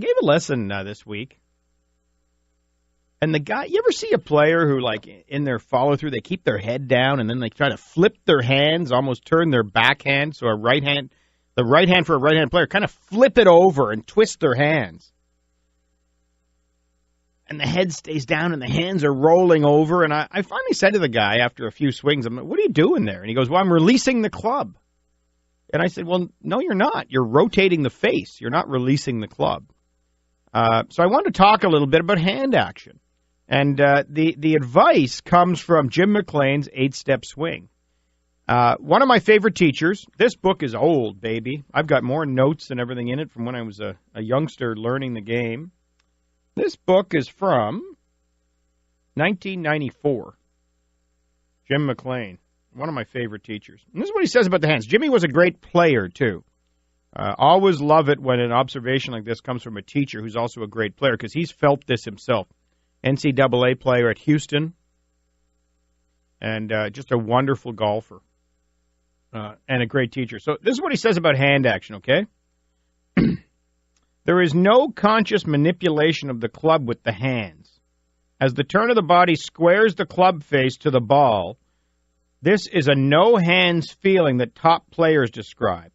gave a lesson this week. And the guy, you ever see a player who, like, in their follow-through, they keep their head down and then they try to flip their hands, almost turn their backhand, so the right hand for a right-hand player, kind of flip it over and twist their hands. And the head stays down and the hands are rolling over. And I finally said to the guy after a few swings, I'm like, what are you doing there? And he goes, well, I'm releasing the club. And I said, well, no, you're not. You're rotating the face. You're not releasing the club. So I wanted to talk a little bit about hand action. And the advice comes from Jim McLean's 8-Step Swing. One of my favorite teachers. This book is old, baby. I've got more notes and everything in it from when I was a youngster learning the game. This book is from 1994. Jim McLean, one of my favorite teachers. And this is what he says about the hands. Jimmy was a great player, too. Always love it when an observation like this comes from a teacher who's also a great player, because he's felt this himself. NCAA player at Houston, and just a wonderful golfer, and a great teacher. So this is what he says about hand action, okay? There is no conscious manipulation of the club with the hands. As the turn of the body squares the club face to the ball, this is a no-hands feeling that top players describe.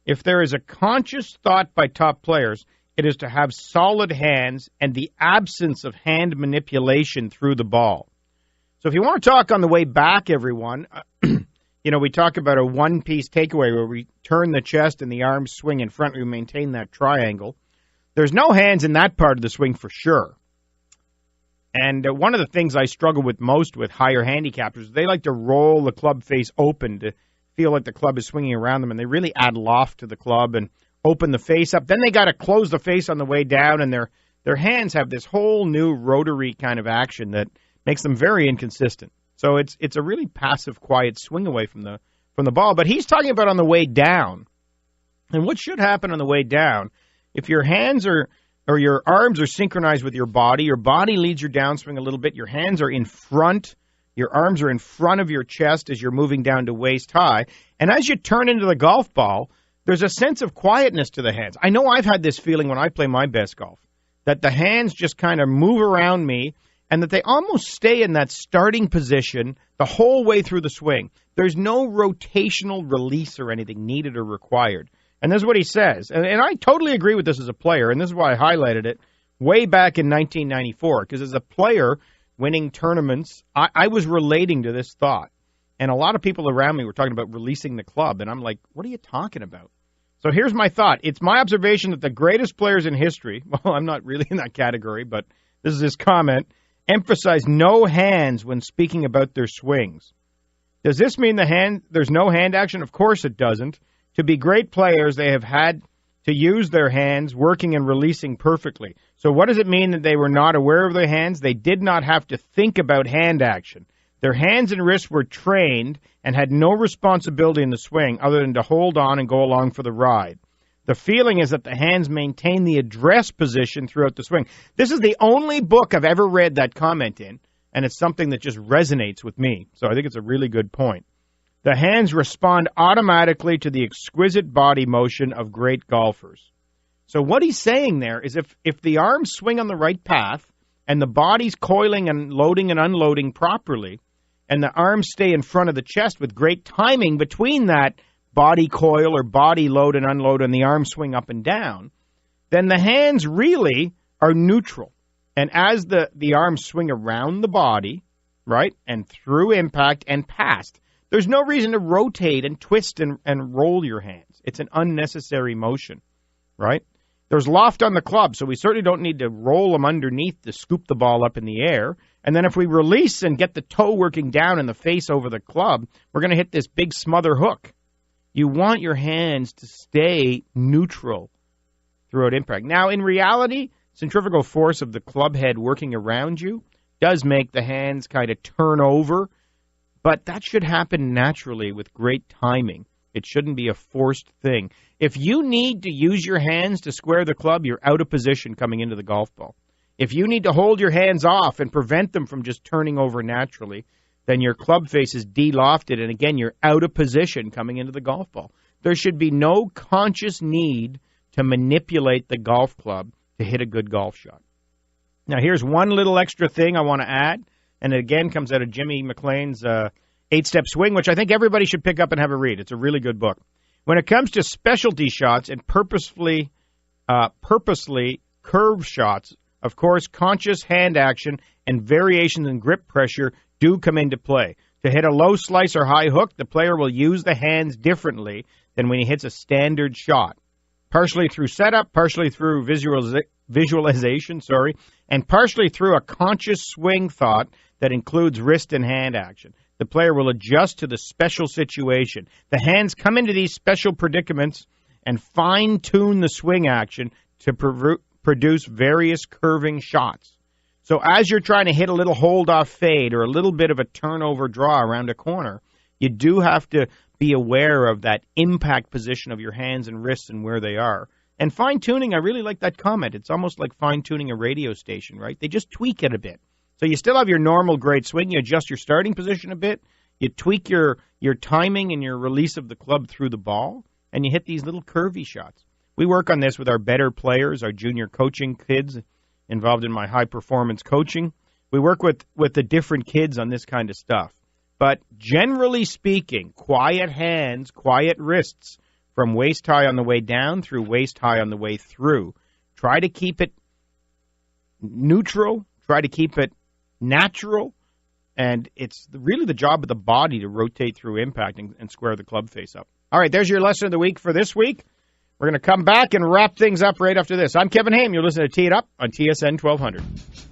If there is a conscious thought by top players, it is to have solid hands and the absence of hand manipulation through the ball. So if you want to talk on the way back, everyone, we talk about a one-piece takeaway where we turn the chest and the arms swing in front. We maintain that triangle. There's no hands in that part of the swing for sure. And one of the things I struggle with most with higher handicappers is they like to roll the club face open to feel like the club is swinging around them, and they really add loft to the club and open the face up. Then they got to close the face on the way down, and their hands have this whole new rotary kind of action that makes them very inconsistent. So it's a really passive, quiet swing away from the ball. But he's talking about on the way down. And what should happen on the way down, if your hands or your arms are synchronized with your body leads your downswing a little bit, your hands are in front, your arms are in front of your chest as you're moving down to waist high. And as you turn into the golf ball, there's a sense of quietness to the hands. I know I've had this feeling when I play my best golf, that the hands just kind of move around me and that they almost stay in that starting position the whole way through the swing. There's no rotational release or anything needed or required. And this is what he says. And I totally agree with this as a player, and this is why I highlighted it way back in 1994, because as a player winning tournaments, I was relating to this thought. And a lot of people around me were talking about releasing the club, and I'm like, what are you talking about? So here's my thought. It's my observation that the greatest players in history, well, I'm not really in that category, but this is his comment, emphasize no hands when speaking about their swings. Does this mean there's no hand action? Of course it doesn't. To be great players, they have had to use their hands, working and releasing perfectly. So what does it mean that they were not aware of their hands? They did not have to think about hand action. Their hands and wrists were trained and had no responsibility in the swing other than to hold on and go along for the ride. The feeling is that the hands maintain the address position throughout the swing. This is the only book I've ever read that comment in, and it's something that just resonates with me. So I think it's a really good point. The hands respond automatically to the exquisite body motion of great golfers. So what he's saying there is if the arms swing on the right path and the body's coiling and loading and unloading properly, and the arms stay in front of the chest with great timing between that body coil or body load and unload and the arms swing up and down, then the hands really are neutral. And as the arms swing around the body, right, and through impact and past, there's no reason to rotate and twist and roll your hands. It's an unnecessary motion, right? There's loft on the club, so we certainly don't need to roll them underneath to scoop the ball up in the air. And then if we release and get the toe working down and the face over the club, we're going to hit this big smother hook. You want your hands to stay neutral throughout impact. Now, in reality, centrifugal force of the club head working around you does make the hands kind of turn over, but that should happen naturally with great timing. It shouldn't be a forced thing. If you need to use your hands to square the club, you're out of position coming into the golf ball. If you need to hold your hands off and prevent them from just turning over naturally, then your club face is de-lofted, and again, you're out of position coming into the golf ball. There should be no conscious need to manipulate the golf club to hit a good golf shot. Now, here's one little extra thing I want to add, and it again comes out of Jimmy McLean's 8-Step Swing, which I think everybody should pick up and have a read. It's a really good book. When it comes to specialty shots and purposely curved shots, of course, conscious hand action and variations in grip pressure do come into play. To hit a low slice or high hook, the player will use the hands differently than when he hits a standard shot. Partially through setup, partially through visualization, and partially through a conscious swing thought that includes wrist and hand action. The player will adjust to the special situation. The hands come into these special predicaments and fine-tune the swing action to produce various curving shots. So as you're trying to hit a little hold-off fade or a little bit of a turnover draw around a corner, you do have to be aware of that impact position of your hands and wrists and where they are. And fine-tuning, I really like that comment. It's almost like fine-tuning a radio station, right? They just tweak it a bit. So you still have your normal great swing. You adjust your starting position a bit. You tweak your timing and your release of the club through the ball, and you hit these little curvy shots. We work on this with our better players, our junior coaching kids involved in my high-performance coaching. We work with the different kids on this kind of stuff. But generally speaking, quiet hands, quiet wrists from waist high on the way down through waist high on the way through. Try to keep it neutral. Try to keep it natural. And it's really the job of the body to rotate through impact and square the club face up. All right, there's your lesson of the week for this week. We're going to come back and wrap things up right after this. I'm Kevin Haime. You're listening to Tee It Up on TSN 1200.